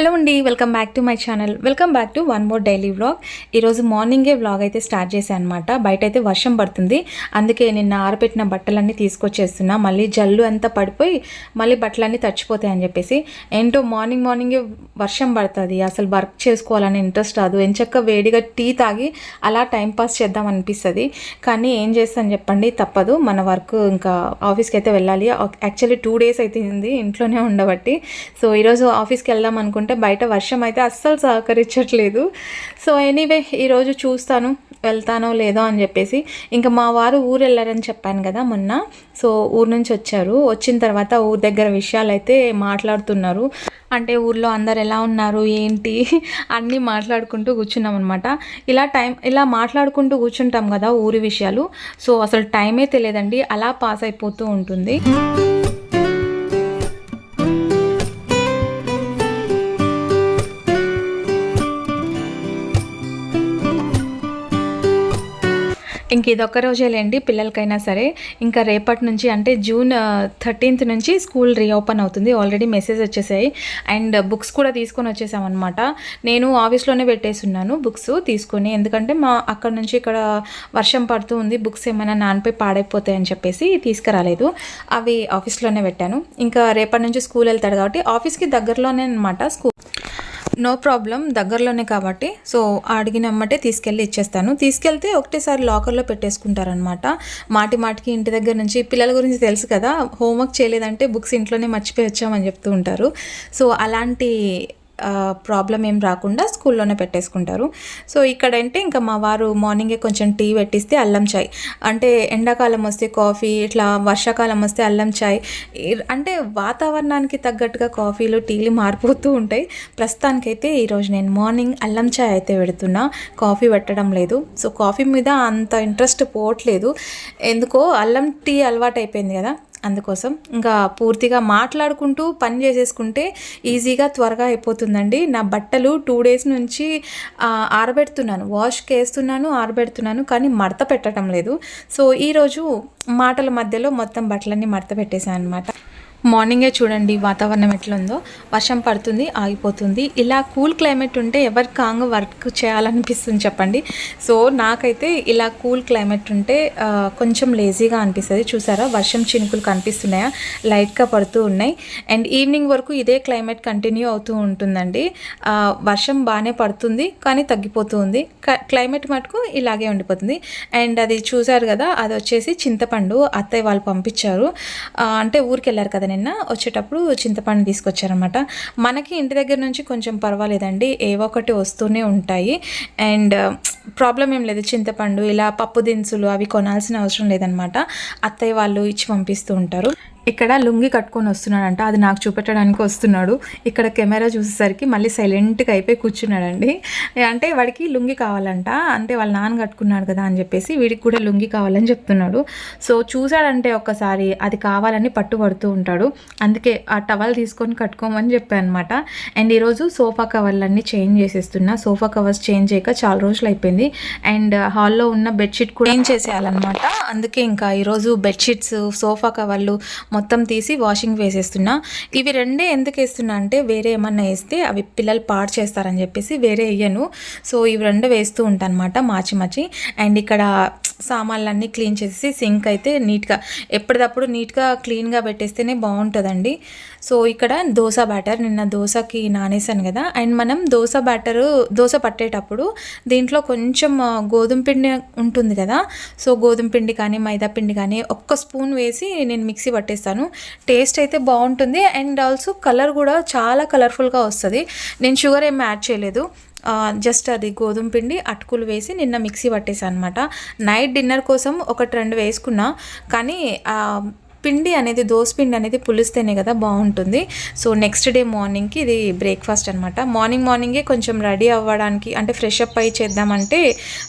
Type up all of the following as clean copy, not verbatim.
Hello అండి, welcome back to my channel. Welcome back to one more daily vlog. ఈరోజు మార్నింగే vlog అయితే start చేశాను అనమాట. బయట అయితే వర్షం పడుతుంది, అందుకే నిన్న ఆరబెట్టిన బట్టలన్నీ తీసుకొచ్చేస్తున్నా. మళ్ళీ జల్లు అంతా పడిపోయి మళ్ళీ బట్టలన్నీ తడిచిపోతాయి అని చెప్పేసి. ఏంటో మార్నింగే వర్షం పడుతుంది, అసలు వర్క్ చేసుకోవాలని ఇంట్రెస్ట్ రాదు. ఎంచక్క వేడిగా టీ తాగి అలా టైంపాస్ చేద్దాం అనిపిస్తుంది. కానీ ఏం చేస్తాను చెప్పండి, తప్పదు. మన వర్క్ ఇంకా ఆఫీస్కి అయితే వెళ్ళాలి. యాక్చువల్లీ 2 days అవుతుంది ఇంట్లోనే ఉండబట్టి. సో ఈరోజు ఆఫీస్కి వెళ్దాం అనుకుంటే బయట వర్షం అయితే అస్సలు సహకరించట్లేదు. సో ఎనీవే ఈరోజు చూస్తాను వెళ్తానో లేదో అని చెప్పేసి. ఇంకా మా వారు ఊరు వెళ్ళారని చెప్పాను కదా మొన్న. సో ఊరు నుంచి వచ్చారు. వచ్చిన తర్వాత ఊరి దగ్గర విషయాలు అయితే మాట్లాడుతున్నారు. అంటే ఊర్లో అందరు ఎలా ఉన్నారు ఏంటి అన్నీ మాట్లాడుకుంటూ కూర్చున్నాం అనమాట. ఇలా మాట్లాడుకుంటూ కూర్చుంటాం కదా ఊరి విషయాలు. సో అసలు టైమే తెలియదండి, అలా పాస్ అయిపోతూ ఉంటుంది. ఇంక ఇదొక్క రోజేలేండి పిల్లలకైనా సరే. ఇంకా రేపటి నుంచి అంటే June 13th నుంచి స్కూల్ రీఓపెన్ అవుతుంది. ఆల్రెడీ మెసేజ్ వచ్చేసాయి. అండ్ బుక్స్ కూడా తీసుకొని వచ్చేసామన్నమాట. నేను ఆఫీస్లోనే పెట్టేస్తున్నాను బుక్స్ తీసుకొని, ఎందుకంటే అక్కడ నుంచి ఇక్కడ వర్షం పడుతూ ఉంది, బుక్స్ ఏమైనా నానిపోయి పాడైపోతాయి అని చెప్పేసి తీసుకురాలేదు. అవి ఆఫీస్లోనే పెట్టాను. ఇంకా రేపటి నుంచి స్కూల్ వెళ్తాడు కాబట్టి ఆఫీస్కి దగ్గరలోనే అనమాట స్కూల్. నో ప్రాబ్లం, దగ్గరలోనే కాబట్టి. సో అడిగినమ్మటే తీసుకెళ్ళి ఇచ్చేస్తాను. తీసుకెళ్తే ఒకటేసారి లాకర్లో పెట్టేసుకుంటారనమాట. మాటికి ఇంటి దగ్గర నుంచి పిల్లల గురించి తెలుసు కదా, హోంవర్క్ చేయలేదంటే బుక్స్ ఇంట్లోనే మర్చిపోయి వచ్చామని చెప్తూ ఉంటారు. సో అలాంటి ప్రాబ్లం ఏం రాకుండా స్కూల్లోనే పెట్టేసుకుంటారు. సో ఇక్కడంటే ఇంకా మా వారు మార్నింగే కొంచెం టీ పెట్టిస్తే అల్లం చాయ్, అంటే ఎండాకాలం వస్తే కాఫీ, ఇట్లా వర్షాకాలం వస్తే అల్లం చాయ్, అంటే వాతావరణానికి తగ్గట్టుగా కాఫీలు టీలు మారిపోతూ ఉంటాయి. ప్రస్తుతానికైతే ఈరోజు నేను మార్నింగ్ అల్లం చాయ్ అయితే పెడుతున్నా, కాఫీ పెట్టడం లేదు. సో కాఫీ మీద అంత ఇంట్రెస్ట్ పోవట్లేదు, ఎందుకో అల్లం టీ అలవాటు అయిపోయింది కదా, అందుకోసం. ఇంకా పూర్తిగా మాట్లాడుకుంటూ పని చేసేసుకుంటే ఈజీగా త్వరగా అయిపోతుందండి. నా బట్టలు 2 days నుంచి ఆరబెడుతున్నాను, వాష్కి వేస్తున్నాను, ఆరబెడుతున్నాను, కానీ మడత పెట్టడం లేదు. సో ఈరోజు మాటల మధ్యలో మొత్తం బట్టలన్నీ మడత పెట్టేశాను అనమాట. మార్నింగే చూడండి వాతావరణం ఎట్లా ఉందో, వర్షం పడుతుంది ఆగిపోతుంది. ఇలా కూల్ క్లైమేట్ ఉంటే ఎవరి కాంగా వర్క్ చేయాలనిపిస్తుంది చెప్పండి. సో నాకైతే ఇలా కూల్ క్లైమేట్ ఉంటే కొంచెం లేజీగా అనిపిస్తుంది. చూసారా వర్షం చినుకులు కనిపిస్తున్నాయా, లైట్గా పడుతూ ఉన్నాయి. అండ్ ఈవినింగ్ వరకు ఇదే క్లైమేట్ కంటిన్యూ అవుతూ ఉంటుందండి. వర్షం బాగానే పడుతుంది కానీ తగ్గిపోతూ ఉంది, క్లైమేట్ మటుకు ఇలాగే ఉండిపోతుంది. అండ్ అది చూసారు కదా, అది వచ్చేసి చింతపండు అత్తయ్య వాళ్ళు పంపించారు. అంటే ఊరికి వెళ్ళారు కదా నిన్న, వచ్చేటప్పుడు చింతపండు తీసుకొచ్చారనమాట. మనకి ఇంటి దగ్గర నుంచి కొంచెం పర్వాలేదండి, ఏవో ఒకటి వస్తూనే ఉంటాయి. అండ్ ప్రాబ్లం ఏం లేదు, చింతపండు ఇలా పప్పు దినుసులు అవి కొనాల్సిన అవసరం లేదనమాట. అత్తయ్య వాళ్ళు ఇచ్చి పంపిస్తూ ఉంటారు. ఇక్కడ లుంగి కట్టుకొని వస్తున్నాడంట, అది నాకు చూపెట్టడానికి వస్తున్నాడు. ఇక్కడ కెమెరా చూసేసరికి మళ్ళీ సైలెంట్గా అయిపోయి కూర్చున్నాడండి. అంటే వాడికి లుంగి కావాలంట, అంటే వాళ్ళ నాన్న కట్టుకున్నాడు కదా అని చెప్పేసి వీడికి కూడా లుంగి కావాలని చెప్తున్నాడు. సో చూసాడంటే ఒక్కసారి అది కావాలని పట్టుబడుతూ ఉంటాడు. అందుకే ఆ టవల్ తీసుకొని కట్టుకోమని చెప్పాను అనమాట. అండ్ ఈరోజు సోఫా కవర్లన్నీ చేంజ్ చేసేస్తున్నా. సోఫా కవర్స్ చేంజ్ చేయక చాలా రోజులు అయిపోయింది. అండ్ హాల్లో ఉన్న బెడ్షీట్ కూడా చేంజ్ చేసేయాలన్నమాట. అందుకే ఇంకా ఈరోజు బెడ్షీట్స్, సోఫా కవర్లు మొత్తం తీసి వాషింగ్ వేసేస్తున్నా. ఇవి రెండే ఎందుకు వేస్తున్నా అంటే, వేరే ఏమన్నా వేస్తే అవి పిల్లలు పాడు చేస్తారని చెప్పేసి వేరే వేయను. సో ఇవి రెండు వేస్తూ ఉంటాను అనమాట మార్చి. అండ్ ఇక్కడ సామాన్లన్నీ క్లీన్ చేసేసి సింక్ అయితే నీట్గా ఎప్పటికప్పుడు నీట్గా క్లీన్గా పెట్టేస్తేనే బాగుంటుందండి. సో ఇక్కడ దోశ బ్యాటర్, నిన్న దోశకి నానేసాను కదా. అండ్ మనం దోశ పట్టేటప్పుడు దీంట్లో కొంచెం గోధుమ పిండి ఉంటుంది కదా, సో గోధుమ పిండి కానీ మైదా పిండి కానీ 1 స్పూన్ వేసి నేను మిక్సీ పట్టేస్తాను. టేస్ట్ అయితే బాగుంటుంది. అండ్ ఆల్సో కలర్ కూడా చాలా కలర్ఫుల్గా వస్తుంది. నేను షుగర్ ఏమి యాడ్ చేయలేదు, జస్ట్ అది గోధుమ పిండి అటుకులు వేసి నిన్న మిక్సీ పట్టేసాను అనమాట. నైట్ డిన్నర్ కోసం 1-2 వేసుకున్నా, కానీ పిండి అనేది దోశ పిండి అనేది పులిస్తేనే కదా బాగుంటుంది. సో నెక్స్ట్ డే మార్నింగ్కి ఇది బ్రేక్ఫాస్ట్ అనమాట. మార్నింగే కొంచెం రెడీ అవ్వడానికి, అంటే ఫ్రెష్ అప్ అయ్యి చేద్దామంటే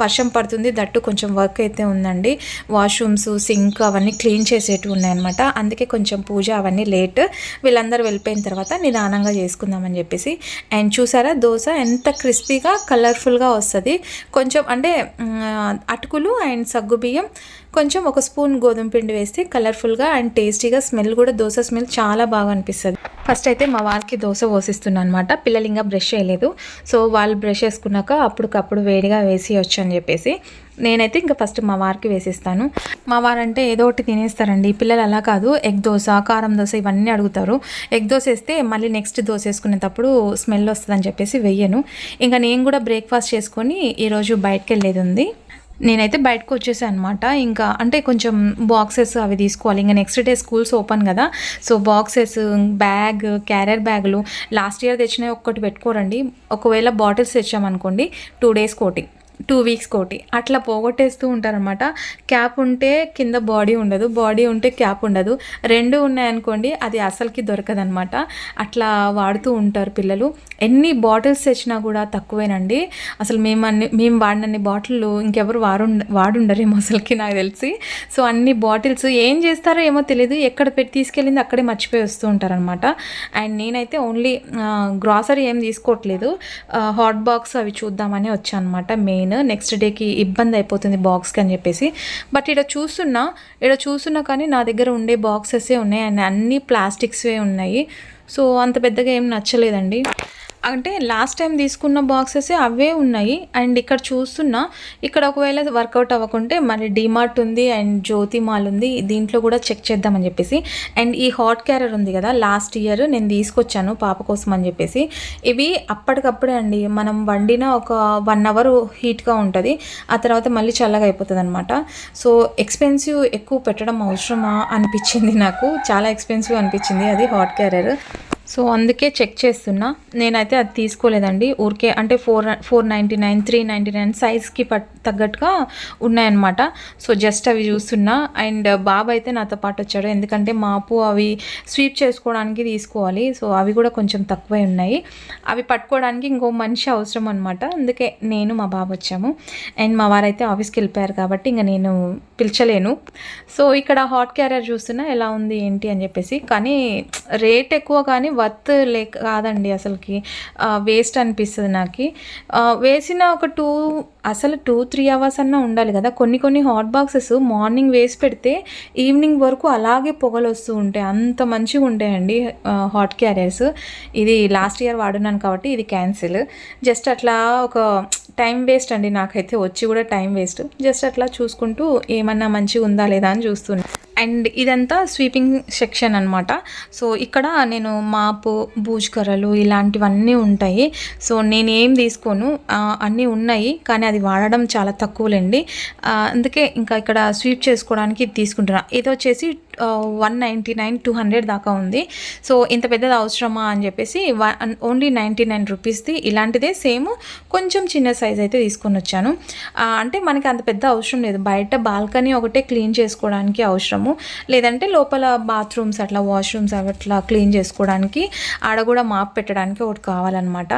వర్షం పడుతుంది, దట్టు కొంచెం వర్క్ అయితే ఉందండి. వాష్రూమ్స్, సింక్ అవన్నీ క్లీన్ చేసేటివి ఉన్నాయన్నమాట. అందుకే కొంచెం పూజ అవన్నీ లేట్. వీళ్ళందరూ వెళ్ళిపోయిన తర్వాత నిదానంగా చేసుకుందామని చెప్పేసి. అండ్ చూసారా దోశ ఎంత క్రిస్పీగా కలర్ఫుల్గా వస్తుంది. కొంచెం అంటే అటుకులు అండ్ సగ్గుబియ్యం, కొంచెం 1 స్పూన్ గోధుమ పిండి వేస్తే కలర్ఫుల్గా అండ్ టేస్టీగా, స్మెల్ కూడా దోశ స్మెల్ చాలా బాగా అనిపిస్తుంది. ఫస్ట్ అయితే మా వారికి దోశ పోసిస్తున్నాను అనమాట. పిల్లలు ఇంకా బ్రష్ చేయలేదు. సో వాళ్ళు బ్రష్ చేసుకున్నాక అప్పటికప్పుడు వేడిగా వేసి అని చెప్పేసి నేనైతే ఇంకా ఫస్ట్ మా వారికి వేసిస్తాను. మా వారంటే ఏదో ఒకటి తినేస్తారండి. పిల్లలు అలా కాదు, ఎగ్ దోశ, కారం దోశ ఇవన్నీ అడుగుతారు. ఎగ్ దోశ వేస్తే మళ్ళీ నెక్స్ట్ దోశ వేసుకునేటప్పుడు స్మెల్ వస్తుందని చెప్పేసి వెయ్యను. ఇంకా నేను కూడా బ్రేక్ఫాస్ట్ చేసుకొని ఈరోజు బయటకు వెళ్ళేది ఉంది. నేనైతే బయటకు వచ్చేసాను అనమాట. ఇంకా అంటే కొంచెం బాక్సెస్ అవి తీసుకోవాలి. ఇంకా నెక్స్ట్ డే స్కూల్స్ ఓపెన్ కదా. సో బాక్సెస్, బ్యాగ్, క్యారియర్ బ్యాగులు లాస్ట్ ఇయర్ తెచ్చినవి ఒక్కటి పెట్టుకోరండి. ఒకవేళ బాటిల్స్ తెచ్చామనుకోండి 2 days కోటి, 2 weeks కోటి అట్లా పోగొట్టేస్తూ ఉంటారనమాట. క్యాప్ ఉంటే కింద బాడీ ఉండదు, బాడీ ఉంటే క్యాప్ ఉండదు, 2 ఉన్నాయనుకోండి అది అసలుకి దొరకదనమాట. అట్లా వాడుతూ ఉంటారు పిల్లలు. ఎన్ని బాటిల్స్ తెచ్చినా కూడా తక్కువేనండి. అసలు మేము వాడినన్ని బాటిళ్ళు ఇంకెవరు వాడుండరేమో అసలుకి నాకు తెలిసి. సో అన్ని బాటిల్స్ ఏం చేస్తారో ఏమో తెలియదు, ఎక్కడ పెట్టి తీసుకెళ్ళింది అక్కడే మర్చిపోయి వస్తూ ఉంటారనమాట. అండ్ నేనైతే ఓన్లీ గ్రాసరీ ఏం తీసుకోవట్లేదు, హాట్ బాక్స్ అవి చూద్దామని వచ్చాను అనమాట. మెయిన్ నెక్స్ట్ డేకి ఇబ్బంది అయిపోతుంది బాక్స్కి అని చెప్పేసి. బట్ ఇక్కడ చూస్తున్నా కానీ నా దగ్గర ఉండే బాక్సెసే ఉన్నాయి అండ్ అన్నీ ప్లాస్టిక్స్వే ఉన్నాయి. సో అంత పెద్దగా ఏం నచ్చలేదండి. అంటే లాస్ట్ టైం తీసుకున్న బాక్సెస్ అవే ఉన్నాయి. అండ్ ఇక్కడ చూస్తున్నా, ఇక్కడ ఒకవేళ వర్కౌట్ అవ్వకుంటే మరి డిమార్ట్ ఉంది అండ్ జ్యోతి మాల్ ఉంది, దీంట్లో కూడా చెక్ చేద్దామని చెప్పేసి. అండ్ ఈ హాట్ క్యారర్ ఉంది కదా, లాస్ట్ ఇయర్ నేను తీసుకొచ్చాను పాప కోసం అని చెప్పేసి. ఇవి అప్పటికప్పుడే అండి, మనం వండిన ఒక 1 hour హీట్గా ఉంటుంది, ఆ తర్వాత మళ్ళీ చల్లగా అయిపోతుంది అనమాట. సో ఎక్స్పెన్సివ్, ఎక్కువ పెట్టడం అవసరమా అనిపించింది నాకు, చాలా ఎక్స్పెన్సివ్ అనిపించింది అది హాట్ క్యారర్. సో అందుకే చెక్ చేస్తున్నా. నేనైతే అది తీసుకోలేదండి, ఊరికే అంటే 499, 399 సైజ్కి తగ్గట్టుగా ఉన్నాయన్నమాట. సో జస్ట్ అవి చూస్తున్నా. అండ్ బాబు అయితే నాతో పాటు వచ్చాడు, ఎందుకంటే మాపు అవి స్వీప్ చేసుకోవడానికి తీసుకోవాలి. సో అవి కూడా కొంచెం తక్కువే ఉన్నాయి, అవి పట్టుకోవడానికి ఇంకో మనిషి అవసరం అనమాట. అందుకే నేను మా బాబు వచ్చాము. అండ్ మా వారైతే ఆఫీస్కి వెళ్ళిపోయారు కాబట్టి ఇంకా నేను పిలిచలేను. సో ఇక్కడ హాట్ క్యారియర్ చూస్తున్నా ఎలా ఉంది ఏంటి అని చెప్పేసి. కానీ రేట్ ఎక్కువ, కానీ వర్త్ కాదండి అసలుకి. వేస్ట్ అనిపిస్తుంది నాకు. వేసిన ఒక 2-3 hours అన్నా ఉండాలి కదా. కొన్ని హాట్ బాక్సెస్ మార్నింగ్ వేసి పెడితే ఈవినింగ్ వరకు అలాగే పొగలు వస్తూ ఉంటాయి, అంత మంచిగా ఉంటాయండి హాట్ క్యారియర్స్. ఇది లాస్ట్ ఇయర్ వాడున్నాను కాబట్టి ఇది క్యాన్సిల్. జస్ట్ అట్లా ఒక టైం వేస్ట్ అండి, నాకైతే వచ్చి కూడా టైం వేస్ట్. జస్ట్ అట్లా చూసుకుంటూ ఏమన్నా మంచిగా ఉందా లేదా అని చూస్తున్నాను. అండ్ ఇదంతా స్వీపింగ్ సెక్షన్ అనమాట. సో ఇక్కడ నేను మాపు, బూజుకర్రలు ఇలాంటివన్నీ ఉంటాయి. సో నేను ఏం తీసుకోను, అన్నీ ఉన్నాయి కానీ అది వాడడం చాలా తక్కువలేండి. అందుకే ఇంకా ఇక్కడ స్వీప్ చేసుకోవడానికి ఇది తీసుకుంటున్నా. ఇది వచ్చేసి 199, 200 దాకా ఉంది. సో ఇంత పెద్దది అవసరమా అని చెప్పేసి ఓన్లీ 99 రూపీస్ది ఇలాంటిదే సేమ్, కొంచెం చిన్న సైజ్ అయితే తీసుకొని వచ్చాను. అంటే మనకి అంత పెద్ద అవసరం లేదు, బయట బాల్కనీ ఒకటే క్లీన్ చేసుకోవడానికి అవసరము, లేదంటే లోపల బాత్రూమ్స్ అట్లా వాష్రూమ్స్ అట్లా క్లీన్ చేసుకోవడానికి, ఆడ కూడా మాప్ పెట్టడానికి ఒకటి కావాలన్నమాట.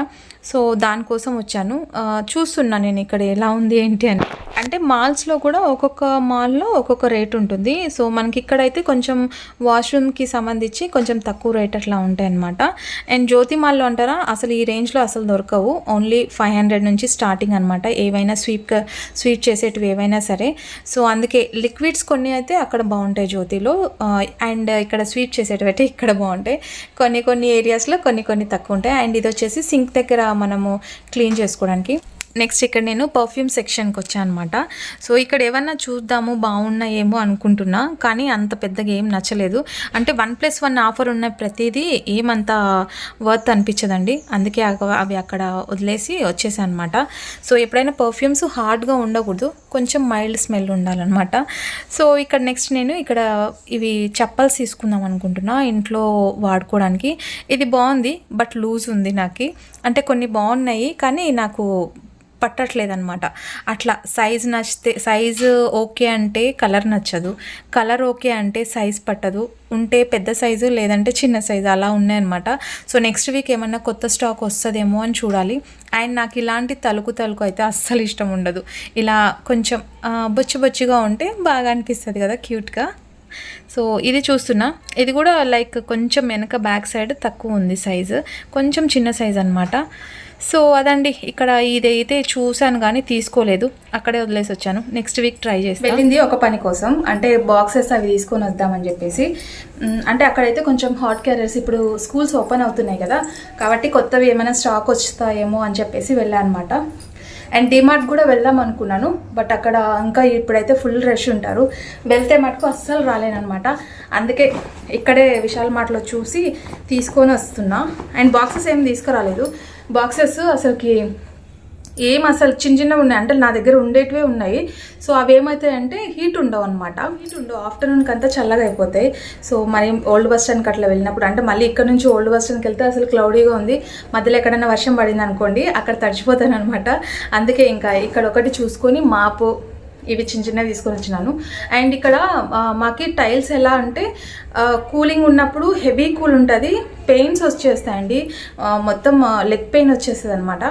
సో దానికోసం వచ్చాను. చూస్తున్నా నేను ఇక్కడ ఎలా ఉంది ఏంటి అని. అంటే మాల్స్లో కూడా ఒక్కొక్క మాల్లో ఒక్కొక్క రేట్ ఉంటుంది. సో మనకి ఇక్కడైతే కొంచెం వాష్రూమ్కి సంబంధించి కొంచెం తక్కువ రేట్ అట్లా ఉంటాయి అన్నమాట. అండ్ జ్యోతి మాల్లో అంటారా, అసలు ఈ రేంజ్లో అసలు దొరకవు, ఓన్లీ 500 నుంచి స్టార్టింగ్ అనమాట, ఏవైనా స్వీప్ చేసేటివి ఏవైనా సరే. సో అందుకే లిక్విడ్స్ కొన్ని అయితే అక్కడ బాగుంటాయి జ్యోతిలో, అండ్ ఇక్కడ స్వీప్ చేసేటివి అయితే ఇక్కడ బాగుంటాయి. కొన్ని ఏరియాస్లో కొన్ని తక్కువ ఉంటాయి. అండ్ ఇది వచ్చేసి సింక్ దగ్గర మనము క్లీన్ చేసుకోవడానికి. నెక్స్ట్ ఇక్కడ నేను పర్ఫ్యూమ్ సెక్షన్కి వచ్చాను అనమాట. సో ఇక్కడ ఏమన్నా చూద్దాము బాగున్నాయేమో అనుకుంటున్నా, కానీ అంత పెద్దగా ఏం నచ్చలేదు. అంటే 1+1 ఆఫర్ ఉన్న ప్రతిదీ ఏమంత వర్త్ అనిపించదండి, అందుకే అవి అక్కడ వదిలేసి వచ్చేసాను అనమాట. సో ఎప్పుడైనా పర్ఫ్యూమ్స్ హార్డ్గా ఉండకూడదు, కొంచెం మైల్డ్ స్మెల్ ఉండాలన్నమాట. సో ఇక్కడ నెక్స్ట్ నేను ఇక్కడ ఇవి చెప్పల్స్ తీసుకుందాం అనుకుంటున్నా ఇంట్లో వాడుకోవడానికి. ఇది బాగుంది బట్ లూజ్ ఉంది నాకు. అంటే కొన్ని బాగున్నాయి కానీ నాకు పట్టట్లేదన్నమాట. అట్లా సైజు నచ్చితే, సైజు ఓకే అంటే కలర్ నచ్చదు, కలర్ ఓకే అంటే సైజ్ పట్టదు, ఉంటే పెద్ద సైజు లేదంటే చిన్న సైజు అలా ఉన్నాయన్నమాట. సో నెక్స్ట్ వీక్ ఏమన్నా కొత్త స్టాక్ వస్తుందేమో అని చూడాలి. అండ్ నాకు ఇలాంటి తలుకు అయితే అస్సలు ఇష్టం ఉండదు. ఇలా కొంచెం బొచ్చుగా ఉంటే బాగా అనిపిస్తుంది కదా, క్యూట్గా. సో ఇది చూస్తున్నా, ఇది కూడా లైక్ కొంచెం వెనక బ్యాక్ సైడ్ తక్కువ ఉంది సైజు, కొంచెం చిన్న సైజ్ అనమాట. సో అదండి, ఇక్కడ ఇదైతే చూశాను కానీ తీసుకోలేదు, అక్కడే వదిలేసి వచ్చాను. నెక్స్ట్ వీక్ ట్రై చేసి వెళ్ళింది ఒక పని కోసం, అంటే బాక్సెస్ అవి తీసుకొని వద్దామని చెప్పేసి. అంటే అక్కడైతే కొంచెం హాట్ క్యారియర్స్ ఇప్పుడు స్కూల్స్ ఓపెన్ అవుతున్నాయి కదా, కాబట్టి కొత్తవి ఏమైనా స్టాక్ వస్తాయేమో అని చెప్పేసి వెళ్ళాను అనమాట. అండ్ డిమార్ట్ కూడా వెళ్దాం అనుకున్నాను, బట్ అక్కడ ఇంకా ఇప్పుడైతే ఫుల్ రష్ ఉంటారు, వెళ్తే మటుకు అస్సలు రాలేనమాట. అందుకే ఇక్కడే విశాల్ మార్ట్లో చూసి తీసుకొని వస్తున్నా. అండ్ బాక్సెస్ ఏం తీసుకురాలేదు, బాక్సెస్ అసలుకి అసలు చిన్న చిన్నవి ఉన్నాయి, అంటే నా దగ్గర ఉండేటివే ఉన్నాయి. సో అవి ఏమవుతాయంటే హీట్ ఉండవు అనమాట, ఆఫ్టర్నూన్కి అంతా చల్లగా అయిపోతాయి. సో మరి ఓల్డ్ బస్ స్టాండ్కి అట్లా వెళ్ళినప్పుడు, అంటే మళ్ళీ ఇక్కడ నుంచి ఓల్డ్ బస్ స్టాండ్కి వెళ్తే అసలు క్లౌడీగా ఉంది, మధ్యలో ఎక్కడైనా వర్షం పడింది అనుకోండి అక్కడ తడిచిపోతాను అనమాట. అందుకే ఇంకా ఇక్కడ ఒకటి చూసుకొని మాపు ఇవి చిన్న చిన్నవి తీసుకొని వచ్చినాను. అండ్ ఇక్కడ మాకి టైల్స్ ఎలా అంటే కూలింగ్ ఉన్నప్పుడు హెవీ కూల్ ఉంటుంది, పెయిన్స్ వచ్చేస్తాయండి, మొత్తం లెగ్ పెయిన్ వచ్చేస్తుంది అనమాట.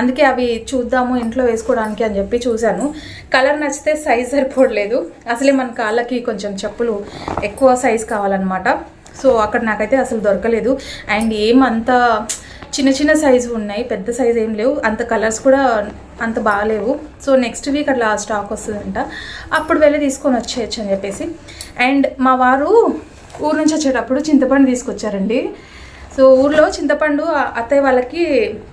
అందుకే అవి చూద్దాము ఇంట్లో వేసుకోవడానికి అని చెప్పి చూశాను. కలర్ నచ్చితే సైజ్ సరిపోవట్లేదు, అసలే మన కాళ్ళకి కొంచెం చెప్పులు ఎక్కువ సైజ్ కావాలన్నమాట. సో అక్కడ నాకైతే అసలు దొరకలేదు. అండ్ ఏమంతా చిన్న చిన్న సైజు ఉన్నాయి, పెద్ద సైజు ఏం లేవు, అంత కలర్స్ కూడా అంత బాగాలేవు. సో నెక్స్ట్ వీక్ అట్లా స్టాక్ వస్తుందంట, అప్పుడు వెళ్ళి తీసుకొని వచ్చేయచ్చు అని చెప్పేసి. అండ్ మా వారు ఊరు నుంచి వచ్చేటప్పుడు చింతపండు తీసుకొచ్చారండి. సో ఊర్లో చింతపండు అత్తయ్య వాళ్ళకి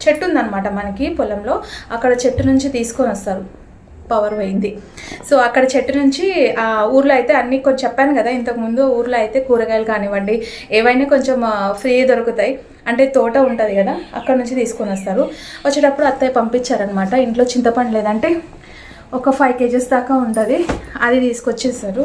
చెట్టు ఉందన్నమాట మనకి పొలంలో, అక్కడ చెట్టు నుంచి తీసుకొని వస్తారు, పవర్ పోయింది. సో అక్కడ చెట్టు నుంచి ఆ ఊర్లో అయితే అన్నీ కొంచెం చెప్పాను కదా ఇంతకుముందు, ఊర్లో అయితే కూరగాయలు కానివ్వండి ఏవైనా కొంచెం ఫ్రీ దొరుకుతాయి, అంటే తోట ఉంటుంది కదా అక్కడ నుంచి తీసుకొని వస్తారు. వచ్చేటప్పుడు అత్తయ్య పంపించారనమాట, ఇంట్లో చింతపండు లేదంటే ఒక 5 kgs దాకా ఉంటుంది, అది తీసుకొచ్చేస్తారు.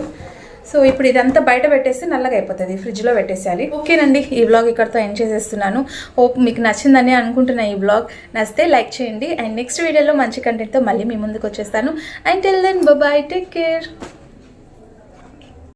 సో ఇప్పుడు ఇదంతా బయట పెట్టేస్తే నల్లగా అయిపోతుంది, ఫ్రిడ్జ్లో పెట్టేసేయాలి. ఓకేనండి, ఈ వ్లాగ్ ఇక్కడితో ఎండ్ చేసేస్తున్నాను. హోప్ మీకు నచ్చిందని అనుకుంటున్నా. ఈ వ్లాగ్ నచ్చితే లైక్ చేయండి. అండ్ నెక్స్ట్ వీడియోలో మంచి కంటెంట్తో మళ్ళీ మీ ముందుకు వచ్చేస్తాను. And till then bye, take care.